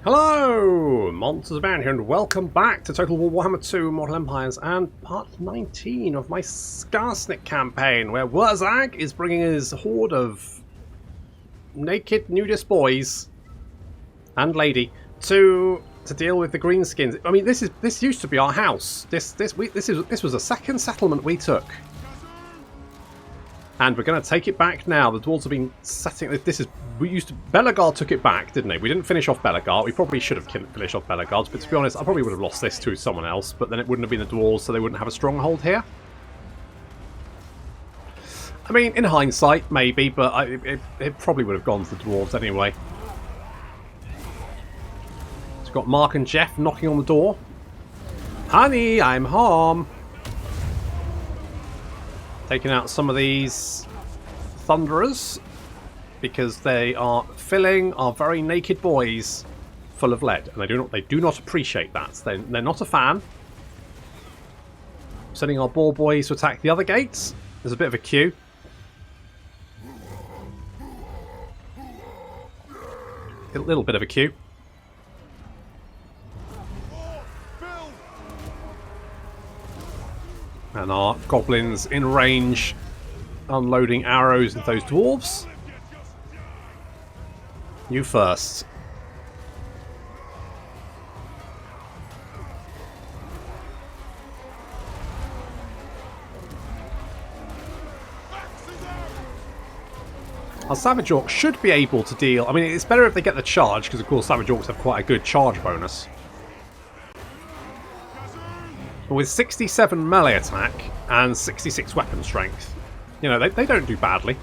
Hello! MonstersAbound here and welcome back to Total War Warhammer 2 Mortal Empires and part 19 of my Skarsnik campaign, where Wurrzag is bringing his horde of naked nudist boys and lady to deal with the greenskins. I mean, this used to be our house. This was a second settlement we took. And we're going to take it back now. The dwarves have been setting... Bellegarde took it back, didn't they? We didn't finish off Bellegarde. We probably should have finished off Bellegarde, but to be honest, I probably would have lost this to someone else, but then it wouldn't have been the dwarves, so they wouldn't have a stronghold here. I mean, in hindsight, maybe, but it probably would have gone to the dwarves anyway. So we've got Mark and Jeff knocking on the door. Honey, I'm home. Taking out some of these thunderers because they are filling our very naked boys full of lead, and they do not appreciate that. They're not a fan. Sending our boar boys to attack the other gates. There's a bit of a queue. A little bit of a queue. And our goblins in range, unloading arrows at those dwarves. You first. Our Savage Orcs should be able to deal... I mean, it's better if they get the charge, because of course Savage Orcs have quite a good charge bonus. With 67 melee attack and 66 weapon strength, you know, they don't do badly.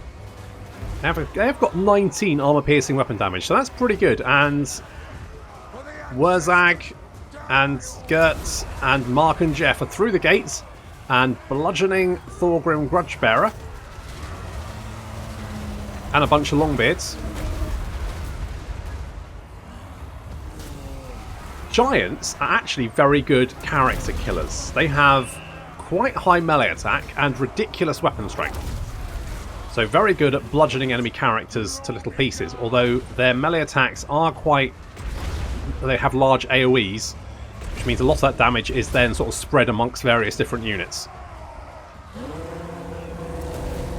They have got 19 armor-piercing weapon damage, so that's pretty good. And Wurrzag and Gert and Mark and Jeff are through the gates and bludgeoning Thorgrim Grudgebearer and a bunch of Longbeards. Giants are actually very good character killers. They have quite high melee attack and ridiculous weapon strength. So very good at bludgeoning enemy characters to little pieces, although their melee attacks are quite... They have large AoEs, which means a lot of that damage is then sort of spread amongst various different units.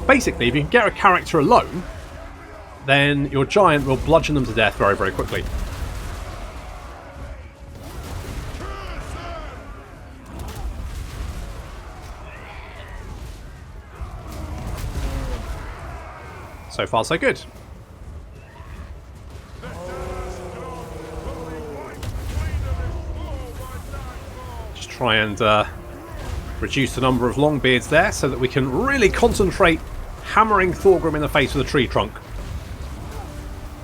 Basically, if you can get a character alone, then your giant will bludgeon them to death very, very quickly. So far, so good. Just try and reduce the number of Longbeards there so that we can really concentrate hammering Thorgrim in the face with a tree trunk.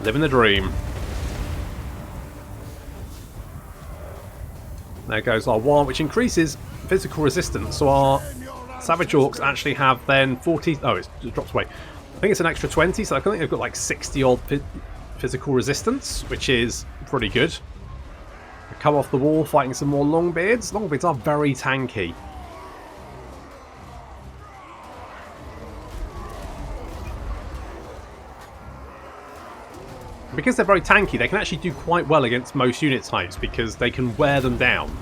Living the dream. There goes our one, which increases physical resistance. So our Savage Orcs actually have then 40... Oh, it drops away. I think it's an extra 20, so I think they've got like 60 odd physical resistance, which is pretty good. We come off the wall fighting some more Longbeards. Longbeards are very tanky. Because they're very tanky, they can actually do quite well against most unit types because they can wear them down.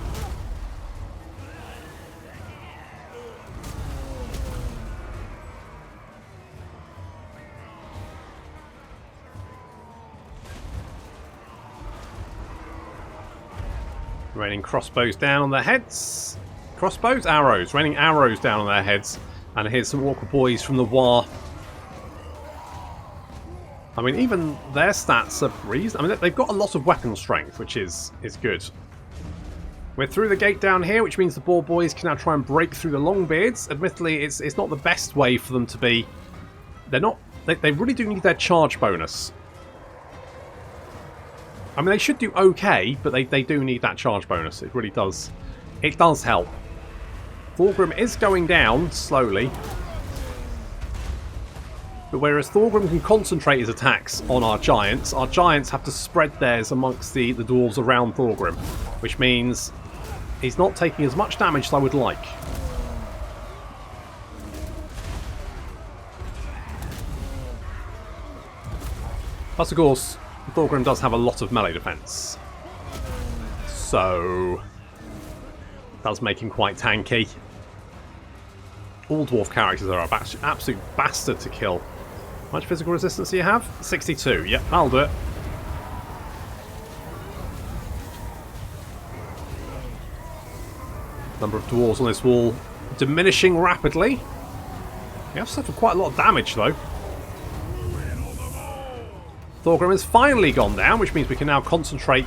Raining crossbows down on their heads. Crossbows? Arrows. Raining arrows down on their heads. And here's some Walker boys from the War. I mean, even their stats are reasonable. I mean, they've got a lot of weapon strength, which is good. We're through the gate down here, which means the boar boys can now try and break through the Longbeards. Admittedly, it's not the best way for them to be... They're not... They really do need their charge bonus. I mean, they should do okay, but they do need that charge bonus. It really does. It does help. Thorgrim is going down slowly. But whereas Thorgrim can concentrate his attacks on our giants have to spread theirs amongst the dwarves around Thorgrim. Which means he's not taking as much damage as I would like. Plus, of course, Thorgrim does have a lot of melee defense. So does make him quite tanky. All dwarf characters are an absolute bastard to kill. How much physical resistance do you have? 62. Yep, I'll do it. Number of dwarves on this wall diminishing rapidly. We have suffered quite a lot of damage though. Thorgrim has finally gone down, which means we can now concentrate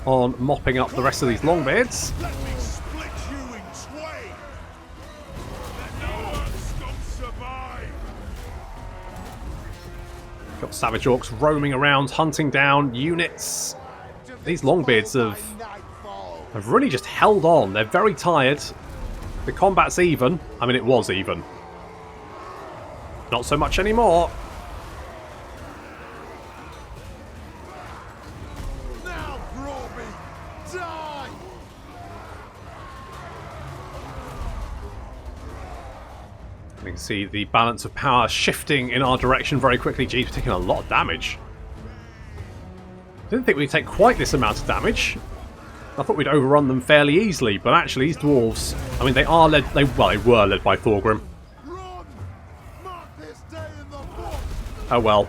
on mopping up the rest of these longbeards. Let me split you in twain. Let no one survive. Got Savage Orcs roaming around, hunting down units. These longbeards have really just held on. They're very tired. The combat's even. I mean, it was even. Not so much anymore. Now, Groby, die! We can see the balance of power shifting in our direction very quickly. Geez, we're taking a lot of damage. Didn't think we'd take quite this amount of damage. I thought we'd overrun them fairly easily, but actually these dwarves, I mean, they were led by Thorgrim. Run! Mark this day in the book! Oh well.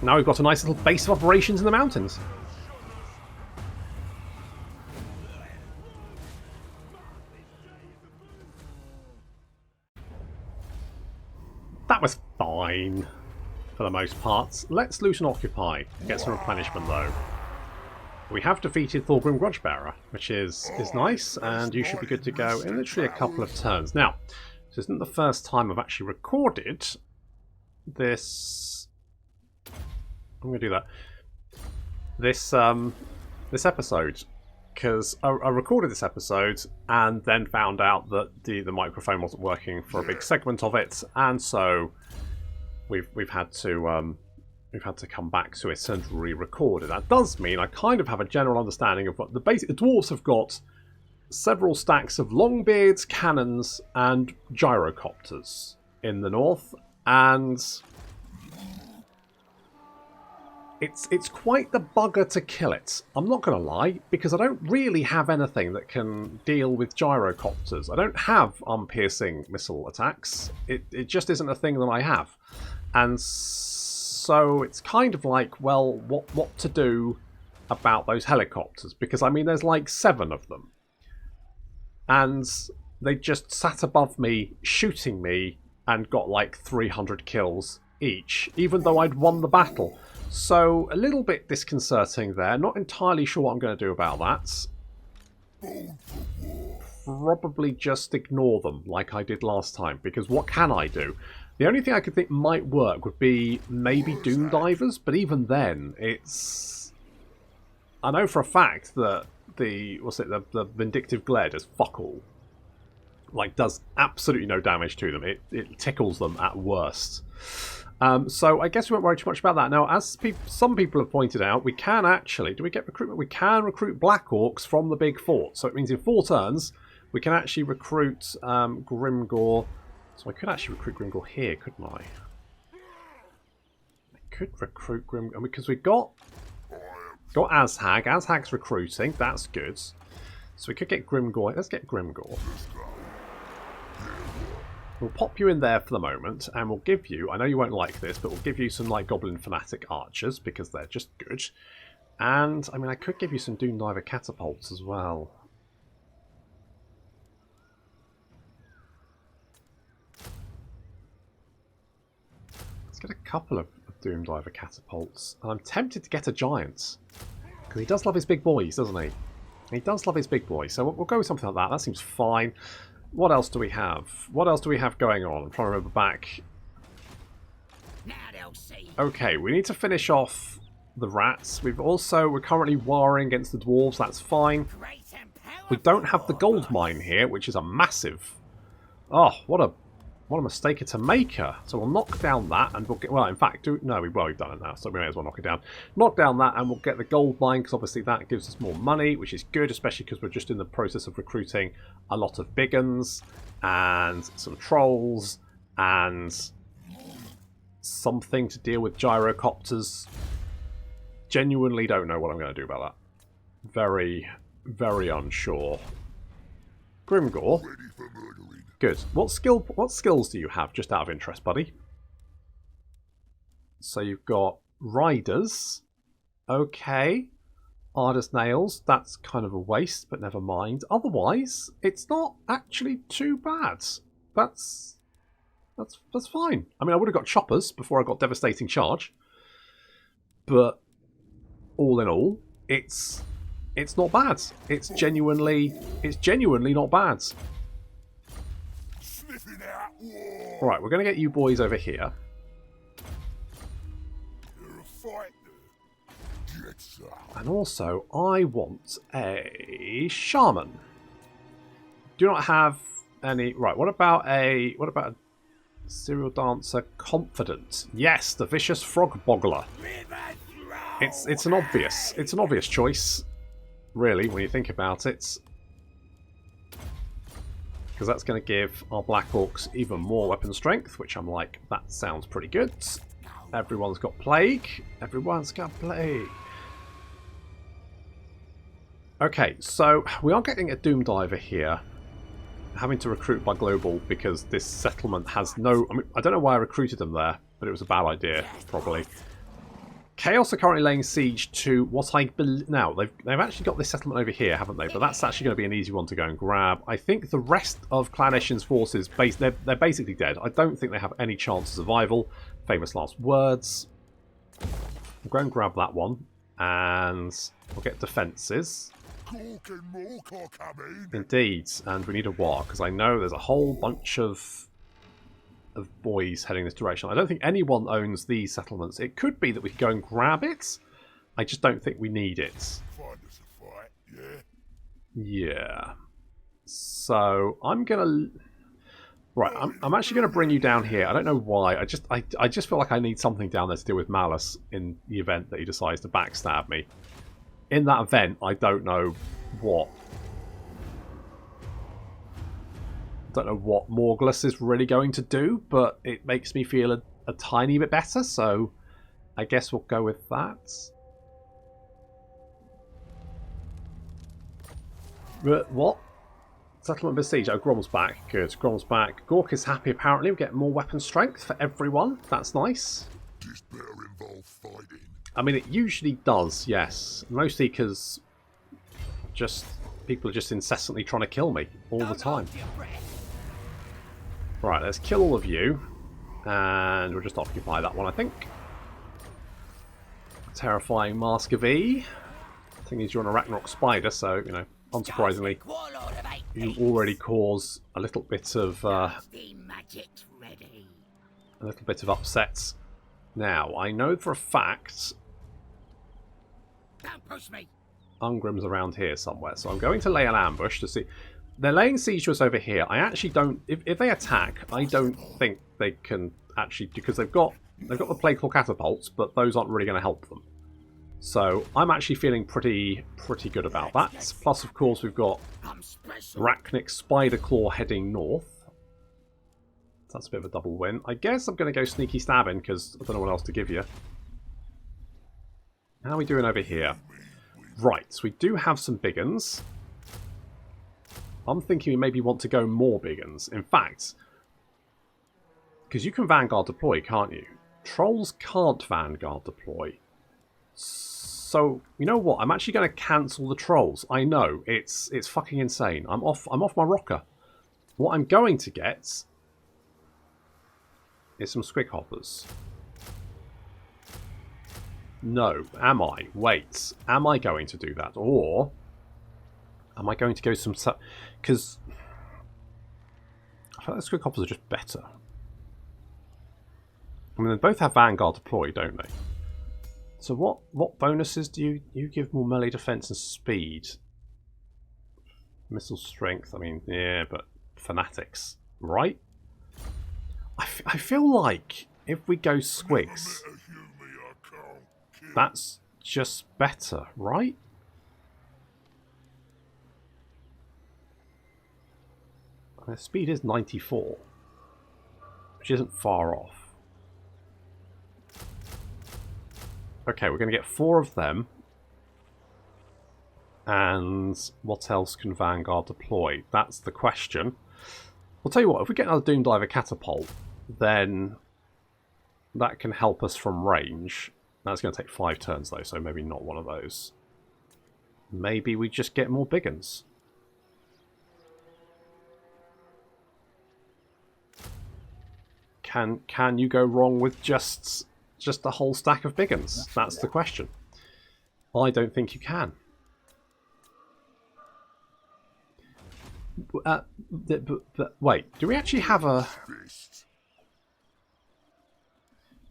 Now we've got a nice little base of operations in the mountains. That was fine, for the most part. Let's loot and occupy. Get some replenishment though. We have defeated Thorgrim Grudgebearer, which is nice, and you should be good to go in literally a couple of turns. Now, this isn't the first time I've actually recorded this. I'm going to do that. This episode, because I recorded this episode and then found out that the microphone wasn't working for a big segment of it, and so we've had to come back to it and re-record it. That does mean I kind of have a general understanding of what the basic. The dwarves have got several stacks of longbeards, cannons, and gyrocopters in the north, and it's quite the bugger to kill it. I'm not going to lie, because I don't really have anything that can deal with gyrocopters. I don't have piercing missile attacks. It just isn't a thing that I have, and so it's kind of like, well, what to do about those helicopters? Because, I mean, there's like 7 of them. And they just sat above me, shooting me, and got like 300 kills each, even though I'd won the battle. So, a little bit disconcerting there. Not entirely sure what I'm going to do about that. Probably just ignore them, like I did last time, because what can I do? The only thing I could think might work would be maybe Doom Divers, but even then, it's... I know for a fact that the Vindictive Glare does fuck all. Like, does absolutely no damage to them. It tickles them at worst. So I guess we won't worry too much about that. Now, as some people have pointed out, we can actually... Do we get recruitment? We can recruit Black Orcs from the big fort. So it means in 4 turns, we can actually recruit Grimgor... So I could actually recruit Grimgor here, couldn't I? I could recruit Grimgor, because we've got Azhag. Azhag's recruiting, that's good. So we could get Grimgor. Let's get Grimgor. We'll pop you in there for the moment, and we'll give you, I know you won't like this, but we'll give you some like Goblin Fanatic Archers, because they're just good. And, I mean, I could give you some Doom Diver Catapults as well. Get a couple of Doom Diver Catapults. And I'm tempted to get a Giant. Because he does love his big boys, doesn't he? He does love his big boys. So we'll go with something like that. That seems fine. What else do we have? What else do we have going on? I'm trying to remember back. Okay, we need to finish off the rats. We're currently warring against the dwarves. That's fine. We don't have the gold mine here, which is a massive... Oh, what a mistake to make her. So we'll knock down that and we'll get... Well, in fact, we've done it now, so we may as well knock it down. Knock down that and we'll get the gold mine, because obviously that gives us more money, which is good, especially because we're just in the process of recruiting a lot of big uns and some trolls and something to deal with gyrocopters. Genuinely don't know what I'm going to do about that. Very, very unsure. Grimgore. Good. What skills do you have, just out of interest, buddy? So you've got Riders. Okay. Ardous Nails. That's kind of a waste, but never mind. Otherwise, it's not actually too bad. That's fine. I mean, I would have got Choppers before I got Devastating Charge. But all in all, it's not bad. It's genuinely not bad. Right, we're going to get you boys over here. And also, I want a Shaman. Do not have any... Right, what about a Serial Dancer Confident? Yes, the Vicious Frog Boggler. It's an obvious choice, really, when you think about it. Because that's going to give our Black Orcs even more weapon strength, which I'm like, that sounds pretty good. Everyone's got Plague. Everyone's got Plague. Okay, so we are getting a Doom Diver here. Having to recruit by global because this settlement has no... I mean, I don't know why I recruited them there, but it was a bad idea, probably. Chaos are currently laying siege to what I believe... Now, they've actually got this settlement over here, haven't they? But that's actually going to be an easy one to go and grab. I think the rest of Clan Eshin's forces, they're basically dead. I don't think they have any chance of survival. Famous last words. We'll go and grab that one. And we'll get defences. Indeed, and we need a war, because I know there's a whole bunch of boys heading this direction. I don't think anyone owns these settlements. It could be that we could go and grab it. I just don't think we need it. Yeah. So I'm gonna... Right, I'm actually going to bring you down here. I don't know why. I just feel like I need something down there to deal with Malice in the event that he decides to backstab me. In that event, I don't know what... Morgulus is really going to do, but it makes me feel a tiny bit better, so I guess we'll go with that. What? Settlement besieged. Oh, Grom's back. Good. Grom's back. Gork is happy, apparently. We get more weapon strength for everyone. That's nice. Does better involve fighting? I mean, it usually does, yes. Mostly because people are just incessantly trying to kill me all the time. Right, let's kill all of you. And we'll just occupy that one, I think. Terrifying Mask of E. The thing is, you're an Arachnarok Spider, so, you know, unsurprisingly, you already cause a little bit of upset. Now, I know for a fact Ungrim's around here somewhere, so I'm going to lay an ambush to see. They're laying siege to us over here. I actually don't... If they attack, I don't think they can actually... Because they've got the Plague Claw catapults, but those aren't really going to help them. So I'm actually feeling pretty good about that. Plus, of course, we've got Arachnic Spider Claw heading north. That's a bit of a double win. I guess I'm going to go sneaky stabbing because I don't know what else to give you. How are we doing over here? Right, so we do have some big uns. I'm thinking we maybe want to go more big uns. In fact, because you can Vanguard deploy, can't you? Trolls can't Vanguard deploy. So, you know what? I'm actually going to cancel the trolls. I know, it's fucking insane. I'm off my rocker. What I'm going to get is some squig hoppers. No, am I? Wait, am I going to do that? Or am I going to go some... Because I feel like the squig hoppers are just better. I mean, they both have Vanguard deployed, don't they? So what bonuses do you give? More melee defense and speed? Missile strength, I mean, yeah, but fanatics, right? I feel like if we go squigs, that's just better, right? Their speed is 94, which isn't far off. Okay, we're going to get 4 of them. And what else can Vanguard deploy? That's the question. I'll tell you what, if we get another Doom Diver catapult, then that can help us from range. That's going to take 5 turns though, so maybe not one of those. Maybe we just get more big uns. Can you go wrong with just a whole stack of big uns? That's the question. I don't think you can. Wait, do we actually have a...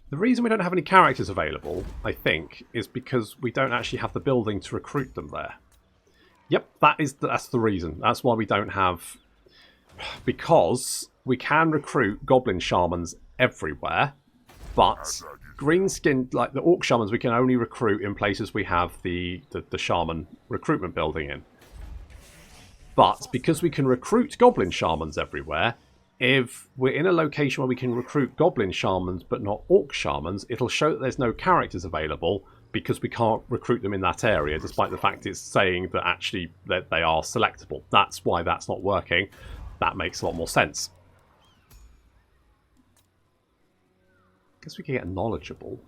The reason we don't have any characters available, I think, is because we don't actually have the building to recruit them there. Yep, that's the reason. That's why we don't have... Because we can recruit goblin shamans everywhere, but greenskin, like the orc shamans, we can only recruit in places we have the shaman recruitment building in. But because we can recruit goblin shamans everywhere, if we're in a location where we can recruit goblin shamans but not orc shamans, it'll show that there's no characters available because we can't recruit them in that area, despite the fact it's saying that actually that they are selectable. That's why that's not working. That makes a lot more sense. Guess we can get knowledgeable.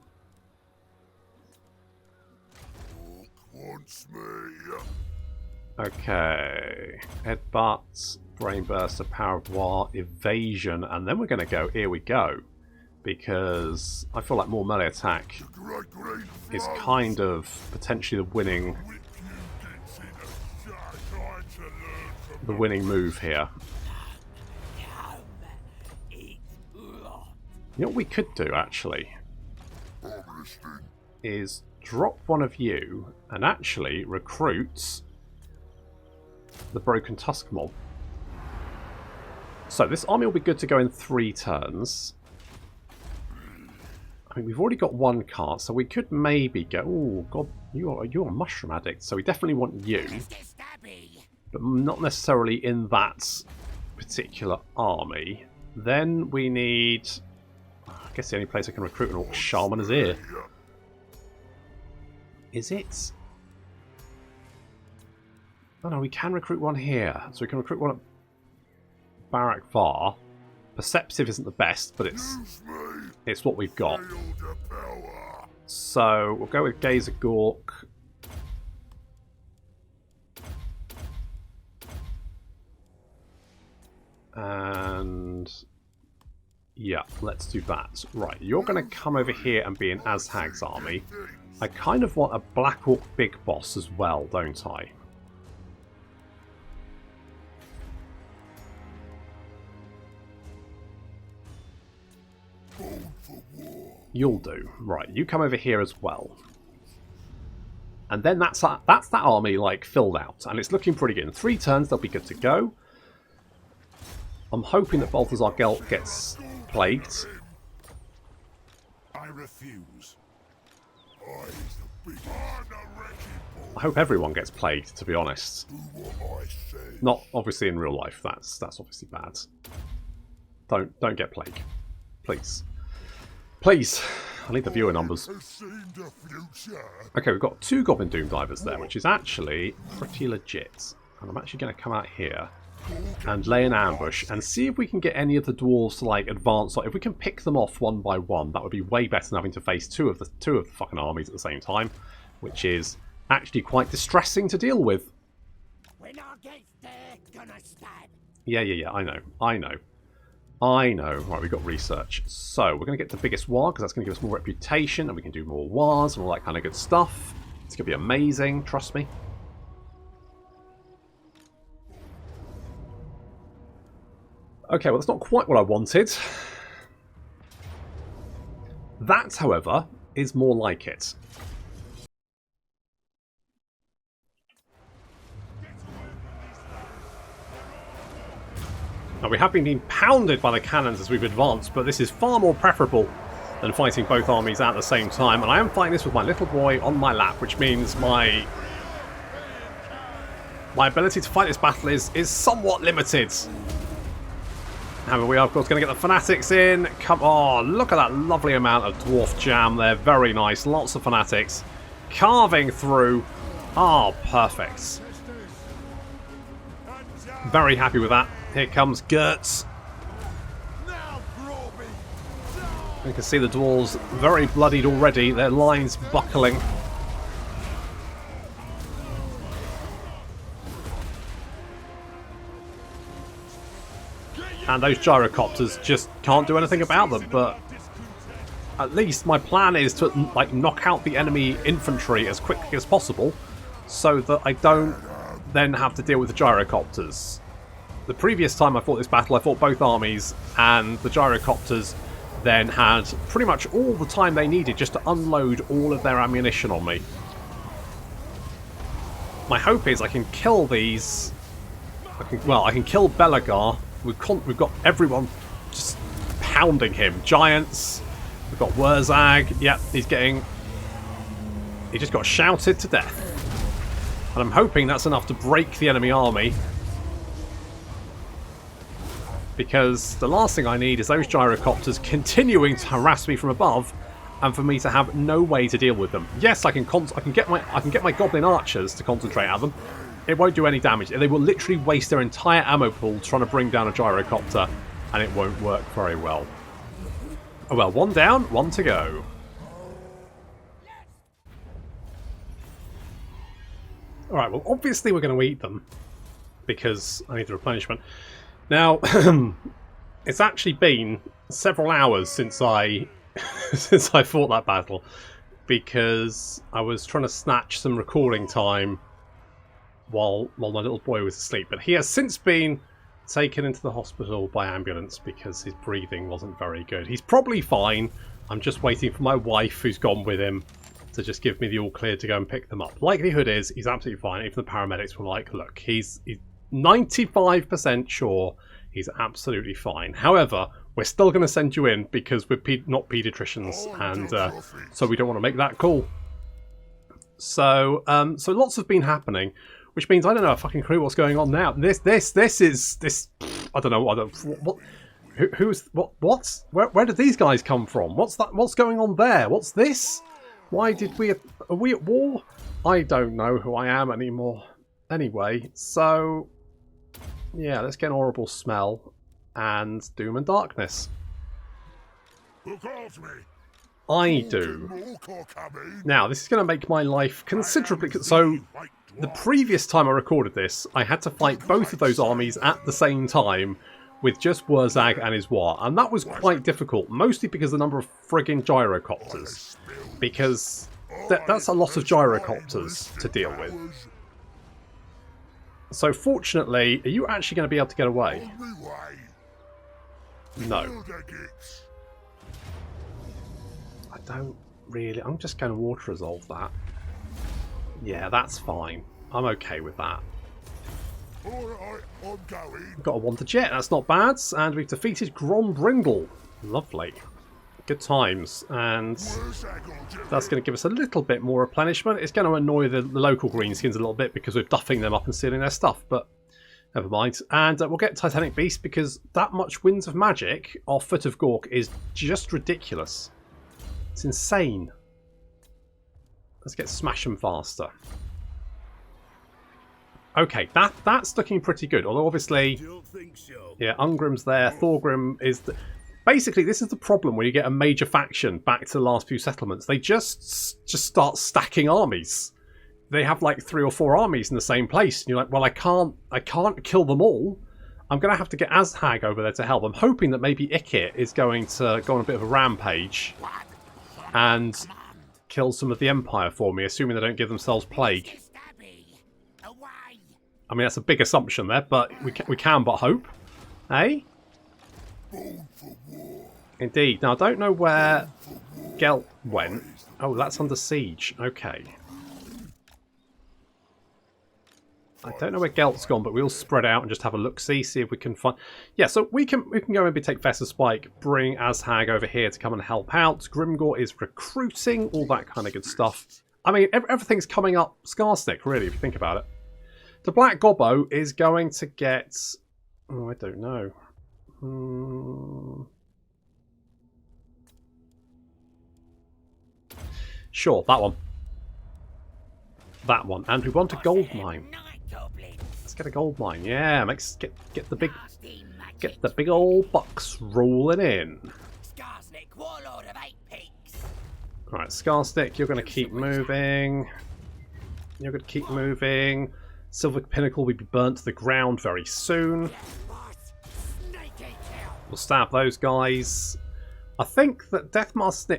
Okay. Headbutt, brain burster, power of war, evasion, and then we're going to go, here we go. Because I feel like more melee attack is kind of potentially the winning move here. You know what we could do, actually, is drop one of you and actually recruit the Broken Tusk mob. So this army will be good to go in 3 turns. I mean, we've already got 1 cart, so we could maybe go... Oh, God, you're a mushroom addict, so we definitely want you. But not necessarily in that particular army. Then we need... I guess the only place I can recruit an orc shaman is here. Is it? Oh no, we can recruit one here. So we can recruit one at Barak Var. Perceptive isn't the best, but it's what we've got. So we'll go with Gazer Gork. And yeah, let's do that. Right, you're going to come over here and be in Azhag's army. I kind of want a Black Orc Big Boss as well, don't I? You'll do. Right, you come over here as well. And then that's that army, like, filled out. And it's looking pretty good. In 3 turns, they'll be good to go. I'm hoping that Balthazar Gelt gets plagued. I refuse. I hope everyone gets plagued, to be honest. Not obviously in real life. That's obviously bad. Don't get plague, please. Please, I need the viewer numbers. Okay, we've got 2 Goblin Doom Divers there, which is actually pretty legit. And I'm actually going to come out here and lay an ambush and see if we can get any of the dwarves to like advance. If we can pick them off one by one, that would be way better than having to face two of the fucking armies at the same time, which is actually quite distressing to deal with. When I get there, gonna stab. Yeah, I know. Right, we've got research. So we're going to get the biggest war because that's going to give us more reputation and we can do more wars and all that kind of good stuff. It's going to be amazing, trust me. Okay, well, that's not quite what I wanted. That, however, is more like it. Now, we have been being pounded by the cannons as we've advanced, but this is far more preferable than fighting both armies at the same time. And I am fighting this with my little boy on my lap, which means my ability to fight this battle is somewhat limited. And we are, of course, going to get the Fanatics in. Come on, look at that lovely amount of Dwarf Jam there. Very nice. Lots of Fanatics carving through. Oh, perfect. Very happy with that. Here comes Gertz. You can see the dwarves very bloodied already, their lines buckling. And those gyrocopters just can't do anything about them, but at least my plan is to like knock out the enemy infantry as quickly as possible so that I don't then have to deal with the gyrocopters. The previous time I fought this battle, I fought both armies, and the gyrocopters then had pretty much all the time they needed just to unload all of their ammunition on me. My hope is I can kill these. I can kill Belagar. We've got everyone just pounding him. Giants. We've got Wurrzag. Yep, he just got shouted to death. And I'm hoping that's enough to break the enemy army. Because the last thing I need is those gyrocopters continuing to harass me from above, and for me to have no way to deal with them. Yes, I can get my goblin archers to concentrate at them. It won't do any damage. They will literally waste their entire ammo pool trying to bring down a gyrocopter, and it won't work very well. Oh well, one down, one to go. Alright, well obviously we're going to eat them, because I need the replenishment. Now, it's actually been several hours since I fought that battle, because I was trying to snatch some recording time while my little boy was asleep. But he has since been taken into the hospital by ambulance because his breathing wasn't very good. He's probably fine. I'm just waiting for my wife, who's gone with him, to just give me the all clear to go and pick them up. Likelihood is he's absolutely fine. Even the paramedics were like, look, he's 95% sure he's absolutely fine. However, we're still going to send you in because we're not paediatricians, and so we don't want to make that call. So lots have been happening, which means I don't know a fucking clue what's going on now. This is I don't know where did these guys come from? What's going on there? What's this? Why did are we at war? I don't know who I am anymore. Anyway, so yeah, let's get an horrible smell and doom and darkness. Who calls me? I do. Now, this is going to make my life considerably... So, the previous time I recorded this, I had to fight both of those armies at the same time with just Wurrzag and his war, and that was quite difficult, mostly because of the number of friggin' gyrocopters. Because that's a lot of gyrocopters to deal with. So fortunately, are you actually going to be able to get away? No. I don't really... I'm just going to water resolve that. Yeah, that's fine. I'm okay with that. Alright, I'm going. Got a wanted jet, that's not bad. And we've defeated Grombrindle. Lovely. Good times. And that's going to give us a little bit more replenishment. It's going to annoy the local greenskins a little bit because we're duffing them up and stealing their stuff, but never mind. And we'll get Titanic Beast because that much Winds of Magic off Foot of Gork is just ridiculous. It's insane. Let's get Smash 'em faster. Okay, that's looking pretty good. Although obviously, yeah, Ungrim's there. Thorgrim is... Basically, this is the problem when you get a major faction back to the last few settlements. They just start stacking armies. They have like 3 or 4 armies in the same place. And you're like, well, I can't kill them all. I'm going to have to get Azhag over there to help. I'm hoping that maybe Ikit is going to go on a bit of a rampage and kill some of the Empire for me, assuming they don't give themselves plague. I mean, that's a big assumption there, but we can but hope. Eh? Indeed. Now, I don't know where Gelt went. Oh, that's under siege. Okay. I don't know where Gelt's gone, but we'll spread out and just have a look-see, see if we can find... Yeah, so we can go maybe take Fester Spike, bring Azhag over here to come and help out. Grimgor is recruiting, all that kind of good stuff. I mean, everything's coming up Skarsnik, really, if you think about it. The Black Gobbo is going to get... Oh, I don't know. Sure, that one. that one. And we want a gold mine. Night goblins. Let's get a gold mine. Yeah, get the big Nasty magic. get the big old bucks rolling in. Skarsnik, warlord of 8 peaks. Alright, Scarstick, you're going to keep moving. You're going to keep moving. Silver Pinnacle will be burnt to the ground very soon. Yes, boss. Sneaky kill. We'll stab those guys. I think that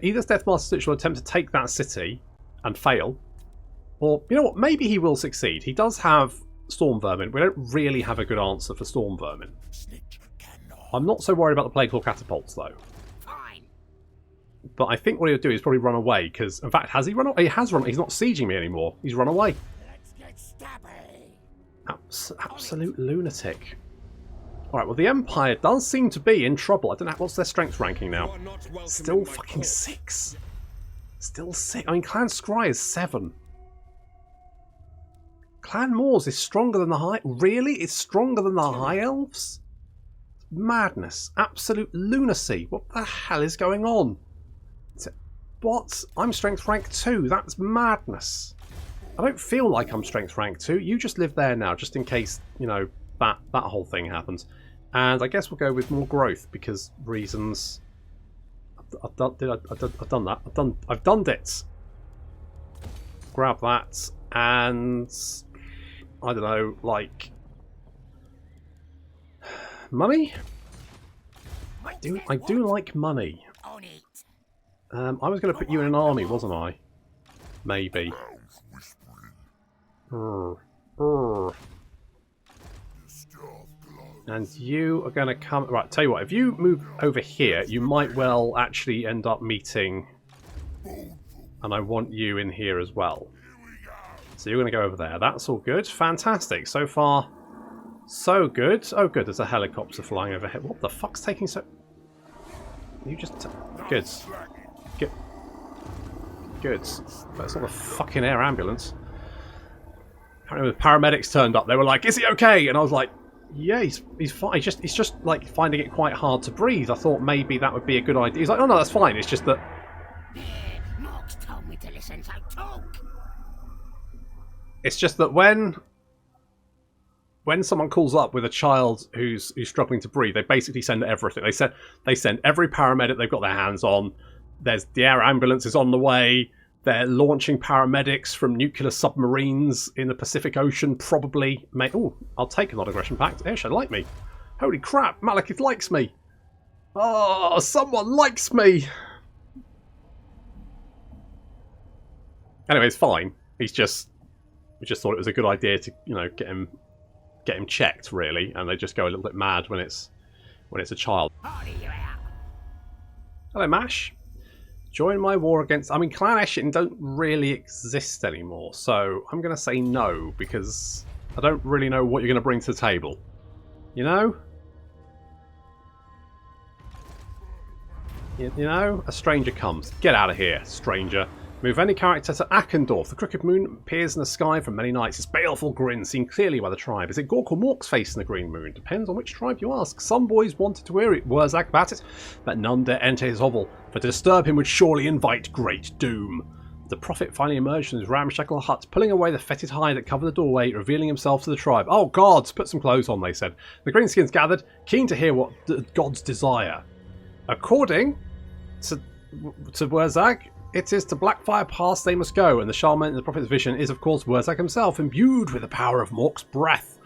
either Deathmaster Stitch will attempt to take that city and fail. Or, you know what, maybe he will succeed. He does have Storm Vermin. We don't really have a good answer for Storm Vermin. I'm not so worried about the Plague Claw Catapults, though. Fine. But I think what he'll do is probably run away, because, in fact, has he run away? He has run. He's not sieging me anymore. He's run away. Let's get stabby. Absolute lunatic. Alright, well, the Empire does seem to be in trouble. I don't know, what's their strength ranking now? Still fucking 6. Still 6. I mean, Clan Scry is 7. Clan Moors is stronger than the High... Really? It's stronger than the High Elves? Madness. Absolute lunacy. What the hell is going on? What? I'm strength rank 2. That's madness. I don't feel like I'm strength rank 2. You just live there now, just in case, you know, that whole thing happens. And I guess we'll go with more growth, because reasons... I've done that. I've done it. Grab that, and... I don't know, like... Money? I do like money. On it. I was going to put you in an army, wasn't I? Maybe. And you are going to come... Right, tell you what, if you move over here, you might well actually end up meeting... And I want you in here as well. So you're going to go over there. That's all good. Fantastic. So far, so good. Oh, good. There's a helicopter flying overhead. What the fuck's taking so... You just... Good. Good. Good. That's not a fucking air ambulance. Apparently the paramedics turned up. They were like, is he okay? And I was like, yeah, he's fine. He's just like finding it quite hard to breathe. I thought maybe that would be a good idea. He's like, oh no, that's fine. It's just that... Mox told me to listen, so talk. It's just that when someone calls up with a child who's struggling to breathe, they basically send everything. They send every paramedic they've got their hands on. There's the air ambulance is on the way. They're launching paramedics from nuclear submarines in the Pacific Ocean, probably. Oh, I'll take a non-aggression pact. Ish, I like me. Holy crap, Malekith likes me. Oh, someone likes me. Anyway, it's fine. We just thought it was a good idea to, you know, get him checked, really, and they just go a little bit mad when it's a child. Hello, Mash. Join my war against... I mean, Clan Eshin don't really exist anymore, so I'm going to say no, because I don't really know what you're going to bring to the table. You know? You know? A stranger comes. Get out of here, stranger. Move any character to Akendorf. The crooked moon appears in the sky for many nights. Its baleful grin seen clearly by the tribe. Is it Gork or Mork's face in the green moon? Depends on which tribe you ask. Some boys wanted to hear it, Wurrzag about it, but none dare enter his hovel, for to disturb him would surely invite great doom. The prophet finally emerged from his ramshackle hut, pulling away the fetid hide that covered the doorway, revealing himself to the tribe. Oh, gods, put some clothes on, they said. The greenskins gathered, keen to hear what gods desire. According to Wurrzag, it is to Blackfire Pass they must go, and the shaman in the prophet's vision is, of course, Wurrzag himself, imbued with the power of Mork's breath.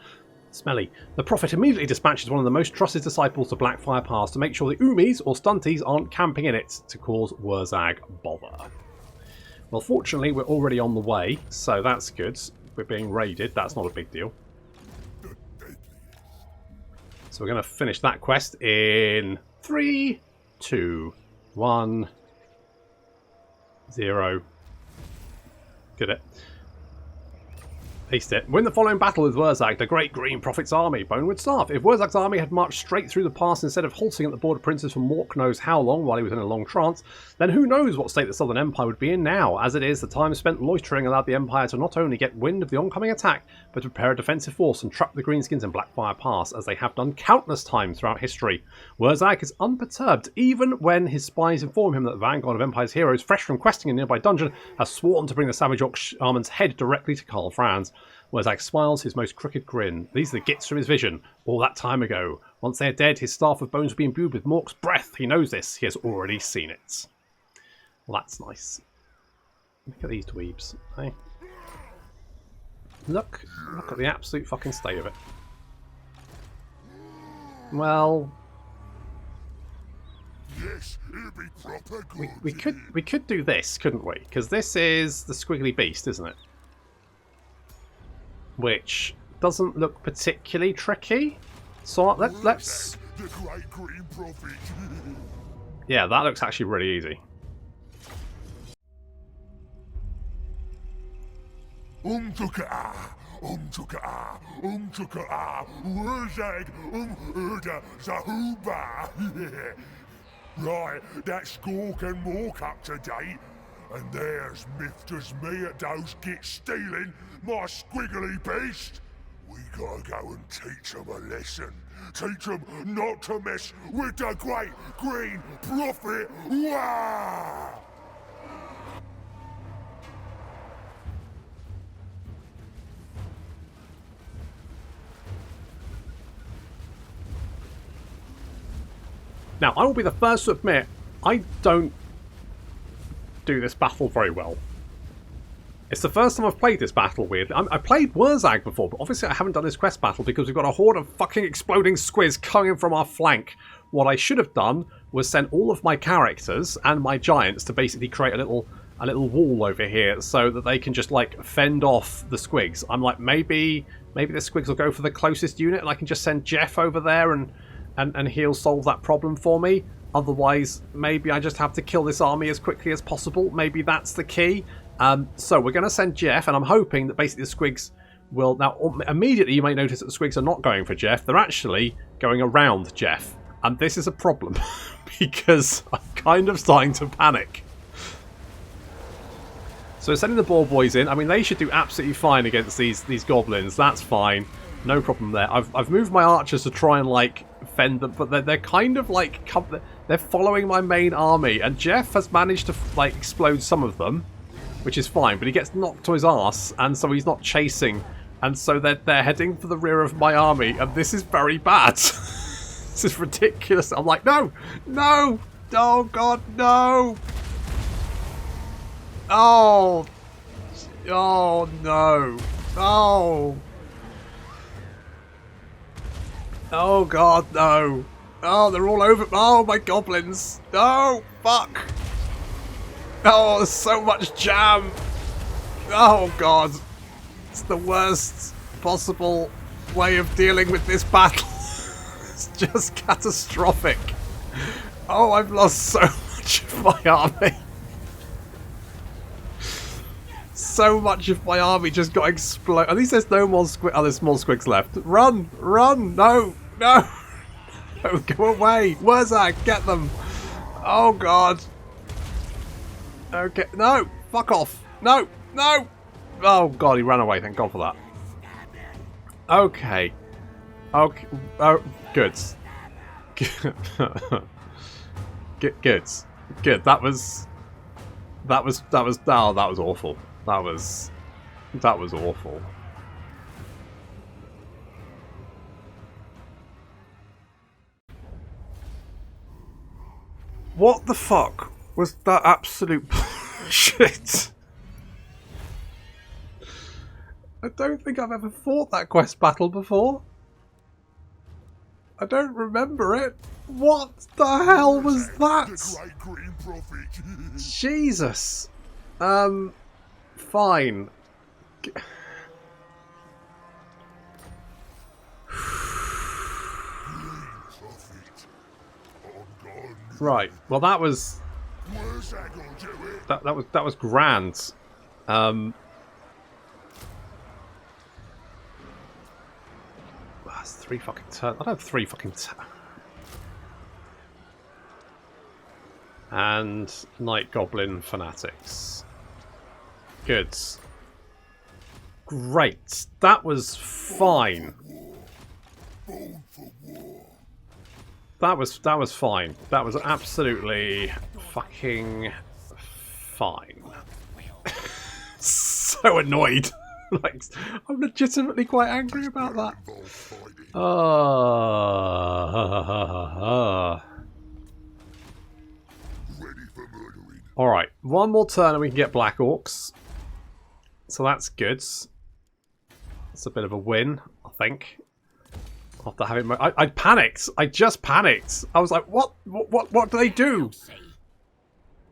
Smelly. The prophet immediately dispatches one of the most trusted disciples to Blackfire Pass to make sure the Umis or Stunties aren't camping in it to cause Wurrzag bother. Well, fortunately, we're already on the way, so that's good. We're being raided. That's not a big deal. So we're going to finish that quest in 3, 2, 1... 0. Did it. Aced it. Win the following battle with Wurrzag, the Great Green Prophet's army. Bonewood Staff. If Wurzag's army had marched straight through the pass instead of halting at the border princes for Mork knows how long while he was in a long trance, then who knows what state the Southern Empire would be in now. As it is, the time spent loitering allowed the Empire to not only get wind of the oncoming attack, but to prepare a defensive force and trap the Greenskins in Blackfire Pass, as they have done countless times throughout history. Wurrzag is unperturbed, even when his spies inform him that the vanguard of Empire's heroes, fresh from questing a nearby dungeon, has sworn to bring the Savage Orcs shaman's head directly to Karl Franz. Wurrzag smiles his most crooked grin. These are the gits from his vision. All that time ago. Once they are dead, his staff of bones will be imbued with Mork's breath. He knows this. He has already seen it. Well, that's nice. Look at these dweebs. Hey. Look at the absolute fucking state of it. Well, Yes, it'll be proper good. we could do this, couldn't we? Because this is the squiggly beast, isn't it? Which doesn't look particularly tricky. So let's. The Great Green Prophet. Yeah, that looks actually really easy. Umtuka, Wurrzag, Urda, Zahuba. Right, that squawk and Mork up to date. And there's mifters me at those gits stealing my squiggly beast. We gotta go and teach them a lesson. Teach them not to mess with the Great Green Prophet. Wah! Now, I will be the first to admit, I don't do this battle very well. It's the first time I've played this battle, weirdly. I played Wurrzag before, but obviously I haven't done this quest battle because we've got a horde of fucking exploding squids coming from our flank. What I should have done was send all of my characters and my giants to basically create a little wall over here so that they can just, like, fend off the squigs. I'm like, maybe the squigs will go for the closest unit and I can just send Jeff over there and he'll solve that problem for me. Otherwise, maybe I just have to kill this army as quickly as possible. Maybe that's the key. So we're going to send Jeff, and I'm hoping that basically the squigs will... Now, immediately you might notice that the squigs are not going for Jeff. They're actually going around Jeff. And this is a problem, because I'm kind of starting to panic. So sending the ball boys in. I mean, they should do absolutely fine against these goblins. That's fine. No problem there. I've moved my archers to try and, like, fend them, but they're kind of, like... They're following my main army, and Jeff has managed to, like, explode some of them, which is fine, but he gets knocked to his arse, and so he's not chasing, and so they're heading for the rear of my army, and this is very bad. This is ridiculous. I'm like, no! No! Oh, God, no! Oh! Oh, no! Oh! Oh, God, no! Oh, they're all over. Oh, my goblins. Oh, fuck. Oh, there's so much jam. Oh, God. It's the worst possible way of dealing with this battle. It's just catastrophic. Oh, I've lost so much of my army. So much of my army just got exploded. At least there's no more squigs. Oh, there's more squigs left. Run! Run! No! No! Oh, go away! Wurrzag, get them! Oh, God. Okay, no! Fuck off! No! No! Oh, God, he ran away. Thank God for that. Okay. Okay. Oh, good. Good. Good. That was awful. That was awful. What the fuck was that absolute shit? I don't think I've ever fought that quest battle before. I don't remember it. What the hell was that? Jesus. Fine. Right. Well, that was that was grand. That's 3 fucking turns. I don't have 3 fucking turns. And Night Goblin Fanatics. Good. Great. That was fine. That was fine. That was absolutely fucking fine. So annoyed. Like, I'm legitimately quite angry about that. Alright, one more turn and we can get Black Orcs. So that's good. It's a bit of a win, I think. After having I panicked. I just panicked. I was like, what do they do?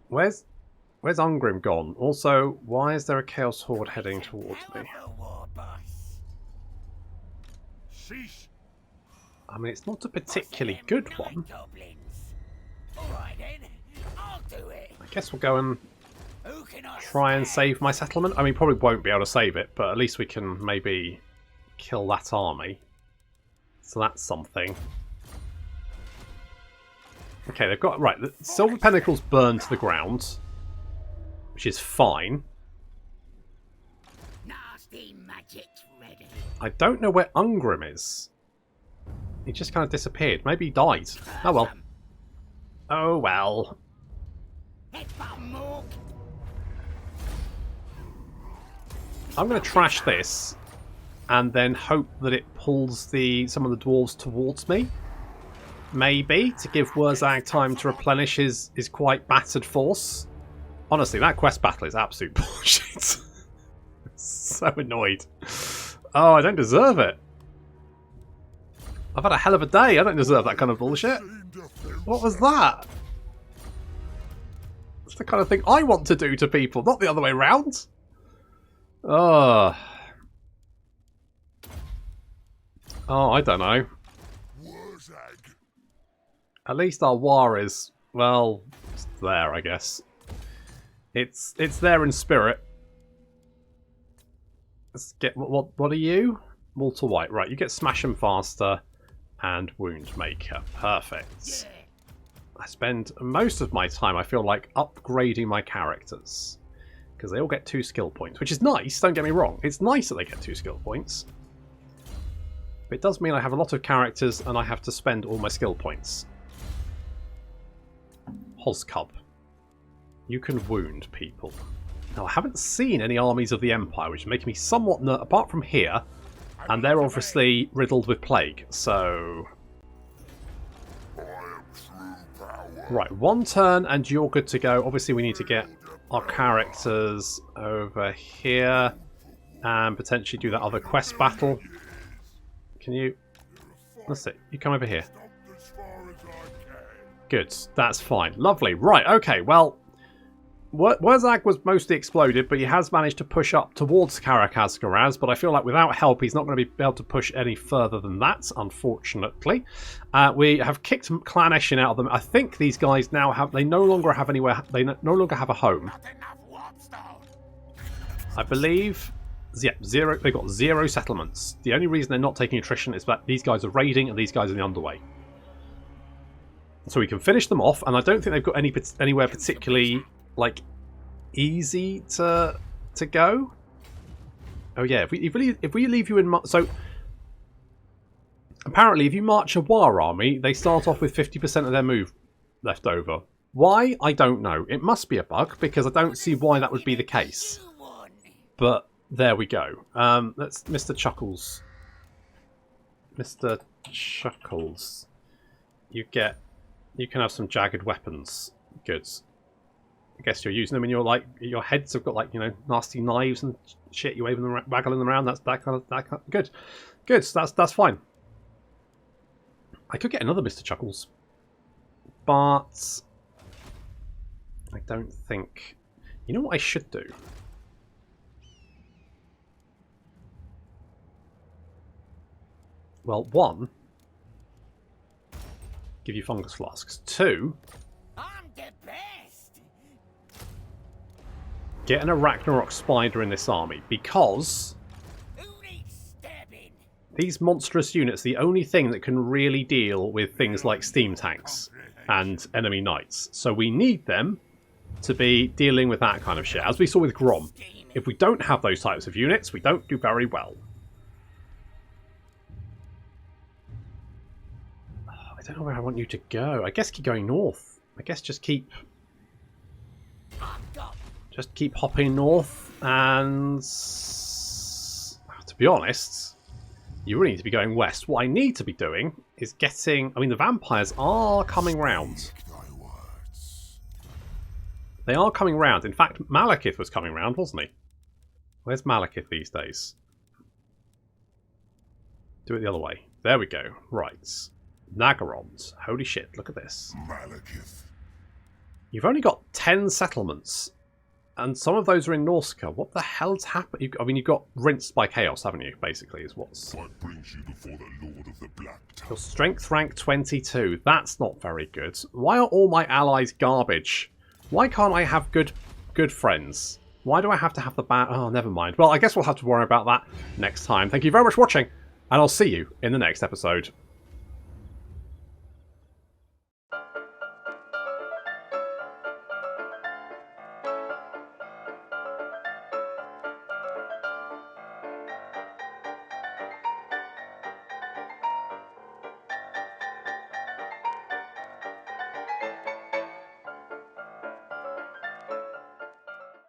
Where's Ungrim gone? Also, why is there a Chaos Horde heading towards me? I mean, it's not a particularly good one. I guess we'll go and try and save my settlement. I mean, probably won't be able to save it, but at least we can maybe kill that army. So that's something. Okay, they've got... Right, the Silver Pentacle's burned to the ground, which is fine. Nasty magic's ready. I don't know where Ungrim is. He just kind of disappeared. Maybe he died. Oh well. Oh well. I'm going to trash this and then hope that it pulls some of the dwarves towards me. Maybe, to give Wurrzag time to replenish his quite battered force. Honestly, that quest battle is absolute bullshit. So annoyed. Oh, I don't deserve it. I've had a hell of a day. I don't deserve that kind of bullshit. What was that? It's the kind of thing I want to do to people, not the other way around. Oh, I don't know. At least our war is, well, it's there, I guess. It's there in spirit. Let's get what are you? Mortal White, right? You get Smash 'em Faster and Wound Maker. Perfect. I spend most of my time, I feel like, upgrading my characters. Because they all get 2 skill points, which is nice, don't get me wrong. It's nice that they get 2 skill points. But it does mean I have a lot of characters and I have to spend all my skill points. Hozcub. You can wound people. Now, I haven't seen any armies of the Empire, which is making me somewhat apart from here, and they're obviously riddled with plague, so... Right, 1 turn and you're good to go. Obviously we need to get our characters over here and potentially do that other quest battle. Can you... That's it. You come over here. Good. That's fine. Lovely. Right, okay, well... Wurrzag was mostly exploded, but he has managed to push up towards Karakazgaraz, but I feel like without help he's not going to be able to push any further than that, unfortunately. We have kicked Clan Eshin out of them. I think these guys now have... They no longer have anywhere... They no longer have a home. I believe... Yeah, 0. They've got 0 settlements. The only reason they're not taking attrition is that these guys are raiding and these guys are in the underway. So we can finish them off, and I don't think they've got anywhere particularly... like easy to go. Oh yeah, if we leave you in so apparently if you march a war army, they start off with 50% of their move left over. Why? I don't know. It must be a bug because I don't see why that would be the case. But there we go. That's Mr. Chuckles. Mr. Chuckles. You can have some jagged weapons. Good. I guess you're using them, and your heads have got nasty knives and shit. You waving them, waggling them around. That's that kind of good. That's fine. I could get another Mr. Chuckles, but I don't think. You know what I should do? Well, 1, give you fungus flasks. 2. Get an Arachnarok spider in this army because These monstrous units are the only thing that can really deal with things like steam tanks and enemy knights. So we need them to be dealing with that kind of shit. As we saw with Grom, if we don't have those types of units, we don't do very well. I don't know where I want you to go. I guess keep going north. I guess just keep hopping north, and to be honest, you really need to be going west. What I need to be doing is getting... I mean, the vampires are coming round. They are coming round. In fact, Malekith was coming round, wasn't he? Where's Malekith these days? Do it the other way. There we go. Right. Nagarons. Holy shit, look at this. Malekith. You've only got 10 settlements, and some of those are in Norsca. What the hell's happened? I mean, you've got rinsed by chaos, haven't you, basically, is what's... What brings you before the Lord of the Black Tower? Your strength rank 22. That's not very good. Why are all my allies garbage? Why can't I have good friends? Why do I have to have the bad... Oh, never mind. Well, I guess we'll have to worry about that next time. Thank you very much for watching, and I'll see you in the next episode.